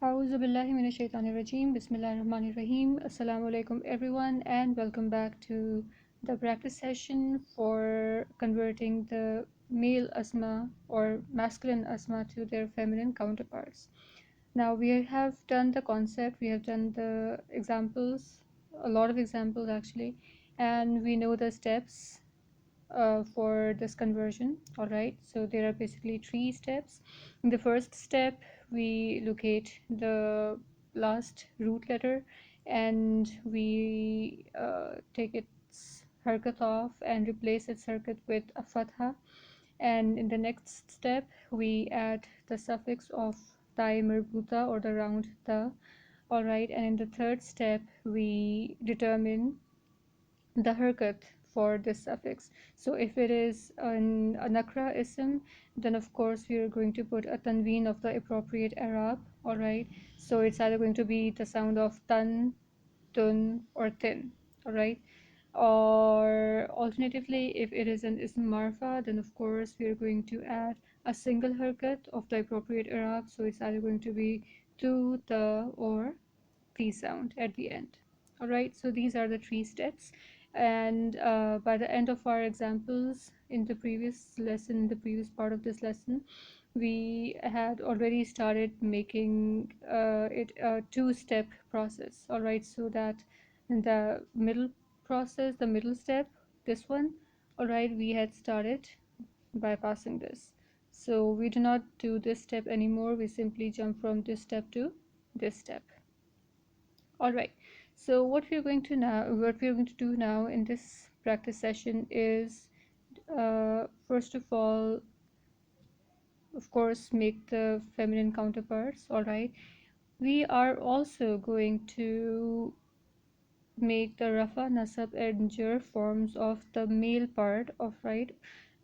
A'udhu billahi minash shaitanir rajeem. Bismillahir rahmanir rahim. Assalamu alaikum everyone and welcome back to the practice session for converting the male asma or masculine asma to their feminine counterparts. Now we have done the concept, we have done the examples, a lot of examples actually, and we know the steps for this conversion. All right, so there are basically 3 steps. In the first step, we locate the last root letter and we take its harkat off and replace its harkat with a fatha. And in the next step, we add the suffix of tai marbuta or the round ta. All right, and in the third step, we determine the harkat for this suffix. So if it is a nakra ism, then of course we are going to put a tanween of the appropriate Arab. All right, so it's either going to be the sound of tan, tun, or tin. All right, or alternatively, if it is an ism marfa, then of course we are going to add a single harkat of the appropriate Arab. So it's either going to be tu, ta, or p sound at the end. All right, so these are the 3 steps, and by the end of our examples in the previous lesson, in the previous part of this lesson, we had already started making it a 2-step process. All right, so that in the middle process, the middle step, this one, all right, we had started bypassing this. So we do not do this step anymore, we simply jump from this step to this step. All right, so what we're going to do now in this practice session is first of all, of course, make the feminine counterparts. All right, we are also going to make the rafa, nasab, and jar forms of the male part of right.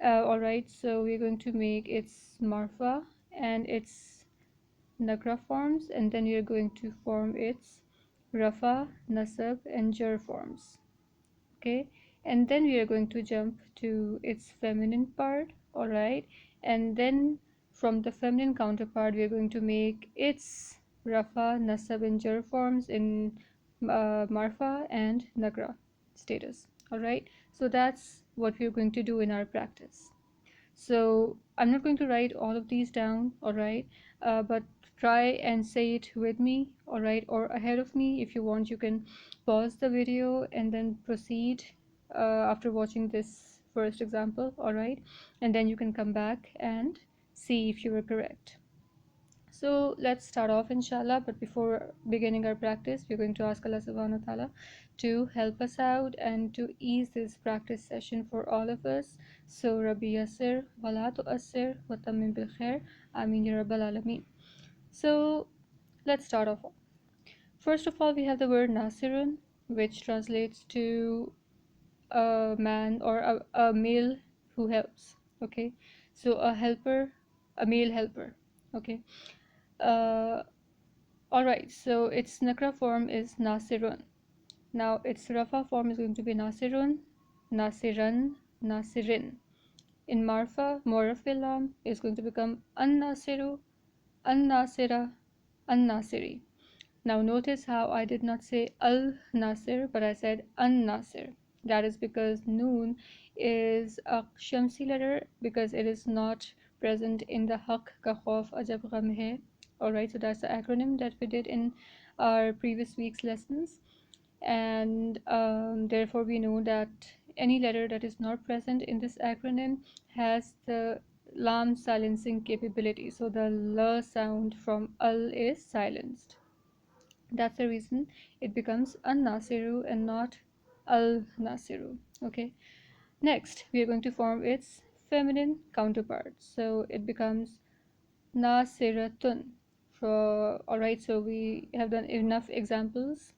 All right, so we're going to make its marfa and its nakra forms, and then you're going to form its rafa, nasab, and jar forms. Okay, and then we are going to jump to its feminine part. All right, and then from the feminine counterpart we are going to make its rafa, nasab, and jar forms in marfa and nakra status. All right, so that's what we're going to do in our practice. So I'm not going to write all of these down, all right, but try and say it with me, all right, or ahead of me. If you want, you can pause the video and then proceed after watching this first example, all right, and then you can come back and see if you were correct. So let's start off, inshallah. But before beginning our practice, we're going to ask Allah subhanahu wa ta'ala to help us out and to ease this practice session for all of us. So Rabbi Yasir wala tu'assir wa tamim bil khair. Ameen ya rabbal alameen. So let's start off. First of all, we have the word nasirun, which translates to a man or a male who helps. Okay, so a helper, a male helper. Okay, uh, all right, so its nakra form is nasirun. Now its rafa form is going to be nasirun, nasiran, nasirin. In marfa, morafilam is going to become an-nasiru, an-nasira, an-nasiri. Now notice how I did not say al-nasir, but I said an-nasir. That is because noon is a shamsi letter, because it is not present in the haq, ka, khauf, ajab, gham, hai. Alright, so that's the acronym that we did in our previous week's lessons, and therefore we know that any letter that is not present in this acronym has the lam silencing capability, so the la sound from al is silenced. That's the reason it becomes an-nasiru and not al-nasiru. Okay, next we are going to form its feminine counterpart, so it becomes nasiratun. Alright, so we have done enough examples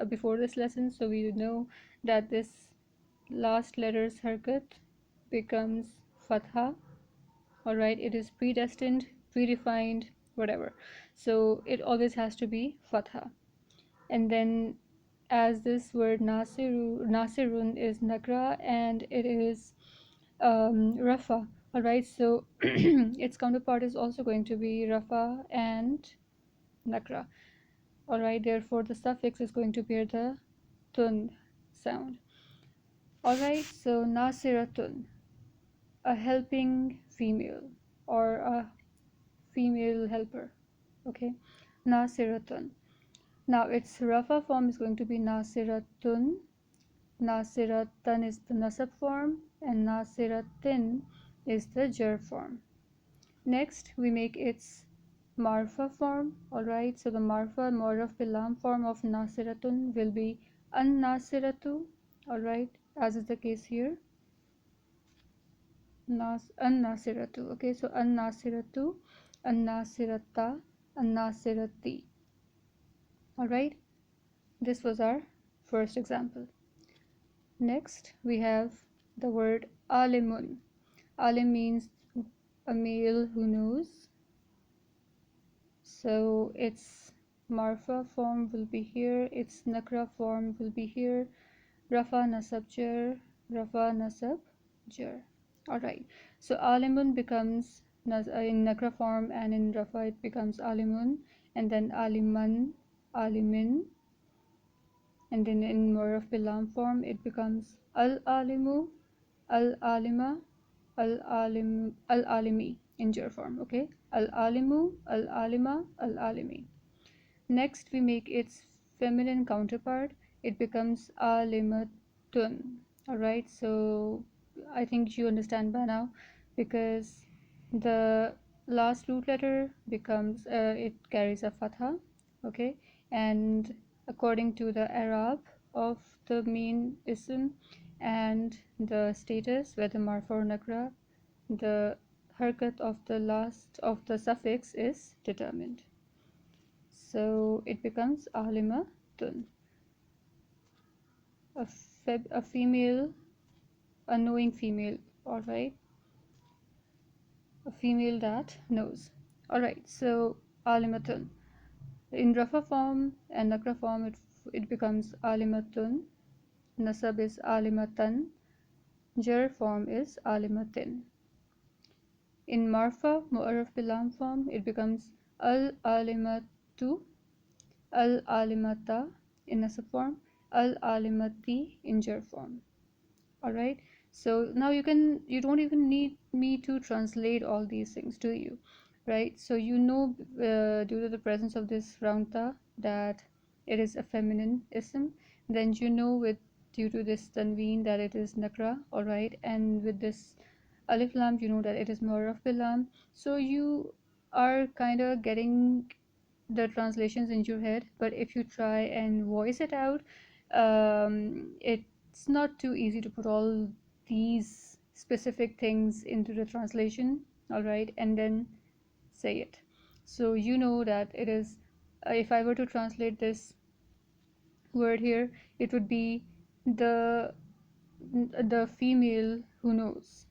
before this lesson, so we know that this last letter's harkat becomes fatha. Alright, it is predestined, predefined, whatever, so it always has to be fatha. And then as this word nasirun is nakra and it is rafa, all right, so its counterpart is also going to be rafa and nakra. Alright, therefore the suffix is going to bear the tun sound. Alright, so nasiratun, a helping female or a female helper. Okay, nasiratun. Now its rafa form is going to be nasiratun. Nasiratan is the nasab form and nasiratin is the jar form. Next we make its marfa form. Alright, so the marfa moraf bilam form of nasiratun will be an nasiratu. Alright, as is the case here, an nasiratu. Okay, so an nasiratu, an nasirata, an nasirati. Alright, this was our first example. Next we have the word alimun. Alim means a male who knows, so its marfa form will be here, its nakra form will be here, rafa nasab jar, rafa nasab jar. Alright, so alimun becomes in nakra form, and in rafa it becomes alimun, and then aliman, alimin, and then in moraf bilam form it becomes al alimu, al alima, al alim, al alimi in jar form. Okay, al alimu, al alima, al alimi. Next we make its feminine counterpart, it becomes alimatun. Alright, so I think you understand by now, because the last root letter becomes it carries a fatha. Okay, and according to the Arab of the main ism and the status, whether marfa or nakra, the harkat of the last of the suffix is determined, so it becomes alimatun, a female, a knowing female. All right, a female that knows. All right, so alimatun in rafa form and nakra form, it becomes alimatun, nasab is alimatan, jar form is alimatin. In marfa mu'arraf bilam form it becomes al alimatu, al alimata in nasab form, al alimati in jar form. All right, so now you don't even need me to translate all these things, do you? Right, so you know, due to the presence of this round ta, that it is a feminine ism. Then you know, with due to this tanween, that it is nakra. All right, and with this alif lam, you know that it is mu'arraf bil lam. So you are kind of getting the translations in your head, but if you try and voice it out, it's not too easy to put all these specific things into the translation. All right, and then say it. So you know that it is, if I were to translate this word here, it would be the the female who knows.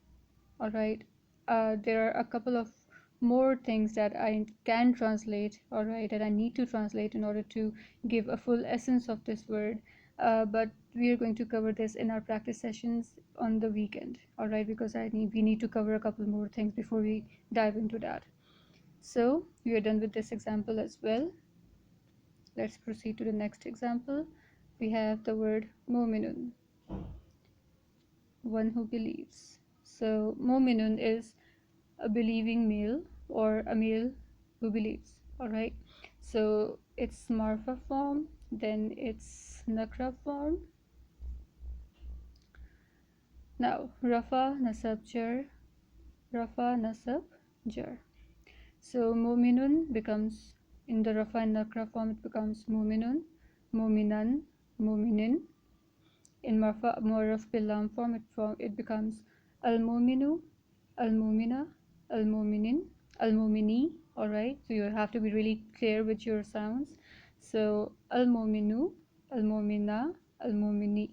All right, there are a couple of more things that I can translate, all right, that I need to translate in order to give a full essence of this word, but we are going to cover this in our practice sessions on the weekend. All right, because we need to cover a couple more things before we dive into that. So we are done with this example as well. Let's proceed to the next example. We have the word mu'minun, one who believes. So mu'minun is a believing male, or a male who believes. All right, so it's marfa form, then it's nakra form. Now rafa nasab jar, rafa nasab jar. So mu'minun becomes, in the rafa and nakra form it becomes mu'minun, mu'minan, mu'minin. In marfa mu'arraf bil lam form it becomes al mu'minu, al mu'mina, al mu'minin, al mu'mini. All right, so you have to be really clear with your sounds. So al mu'minu, al mu'mina, al mu'mini.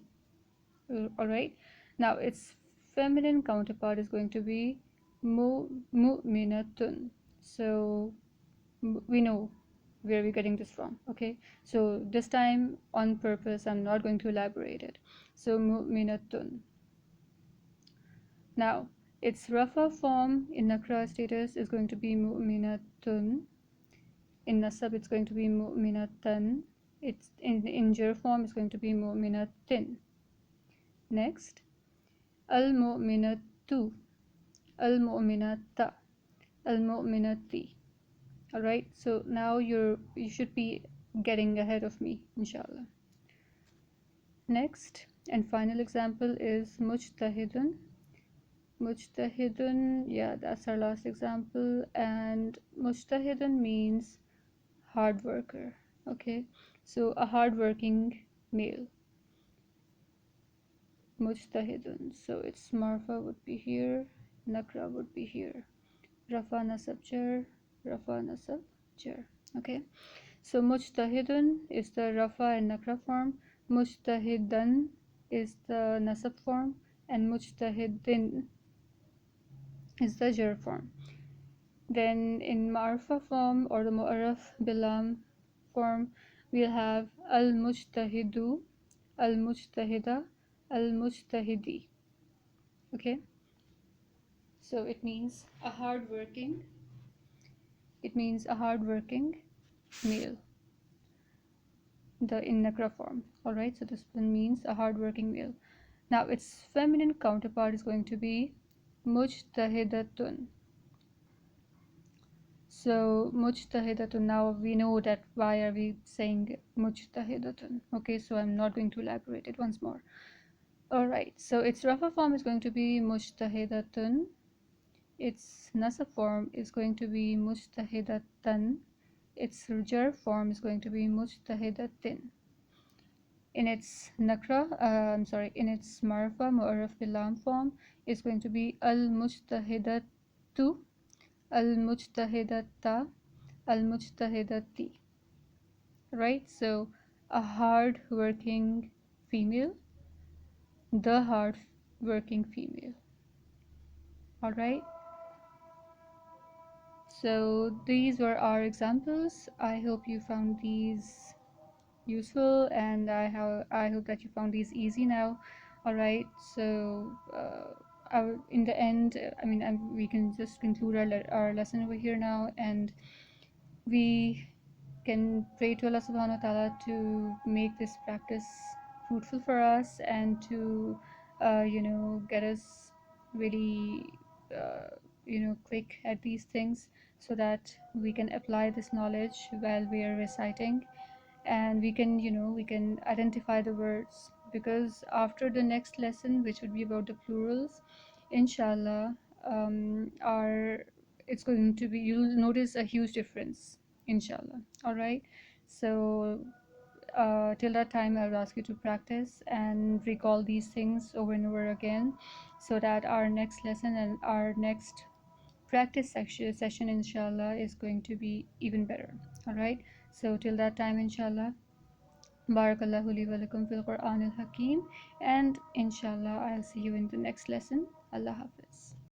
All right, now its feminine counterpart is going to be mu'minatun. So we know where we're getting this from. Okay, so this time on purpose I'm not going to elaborate it. So mu'minatun. Now its rafa form in nakra status is going to be mu'minatun, In nasab it's going to be mu'minatan. It's in jar form it's going to be mu'minatin. Next, al mu'minatu, al mu'minata, al mu'minati. All right, so now you should be getting ahead of me, inshallah. Next and final example is mujtahidun. Mujtahidun, yeah, that's our last example. And mujtahidun means hard worker. Okay, so a hard-working male. Mujtahidun, so its marfa would be here, nakra would be here, rafa nasab jar, rafa nasab jar. Okay, so mujtahidun is the rafa and nakra form, mujtahidan is the nasab form, and mujtahidin is the jar form. Then in marfa form or the mu'arraf bilam form, we'll have al mujtahidu, al mujtahida, al mujtahidi. Okay, so it means a hardworking male, the in nakra form. All right, so this one means a hardworking male. Now its feminine counterpart is going to be mujtahidatun. So mujtahidatun, now we know that why are we saying mujtahidatun. Okay, so I'm not going to elaborate it once more. All right, so its rafa form is going to be mujtahidatun. Its nasab form is going to be mujtahidatan. Its jar form is going to be mujtahidatin. In its in its marfa mu'arraf bilam form is going to be al mujtahidatu, al mujtahidata, al mujtahidati. Right? So a hard working female, the hard working female. All right. So these were our examples. I hope you found these useful, and I hope that you found these easy now. All right, so in the end, we can just conclude our lesson over here now, and we can pray to Allah subhanahu wa ta'ala to make this practice fruitful for us, and to get us really quick at these things, so that we can apply this knowledge while we are reciting, and we can identify the words, because after the next lesson, which would be about the plurals, inshallah, our it's going to be, you'll notice a huge difference, inshallah. All right, so till that time, I will ask you to practice and recall these things over and over again, so that our next lesson and our next practice session inshallah is going to be even better. All right, so till that time, inshallah, barakallahu li wa lakum fil Quran al Hakim, and inshallah I'll see you in the next lesson. Allah Hafiz.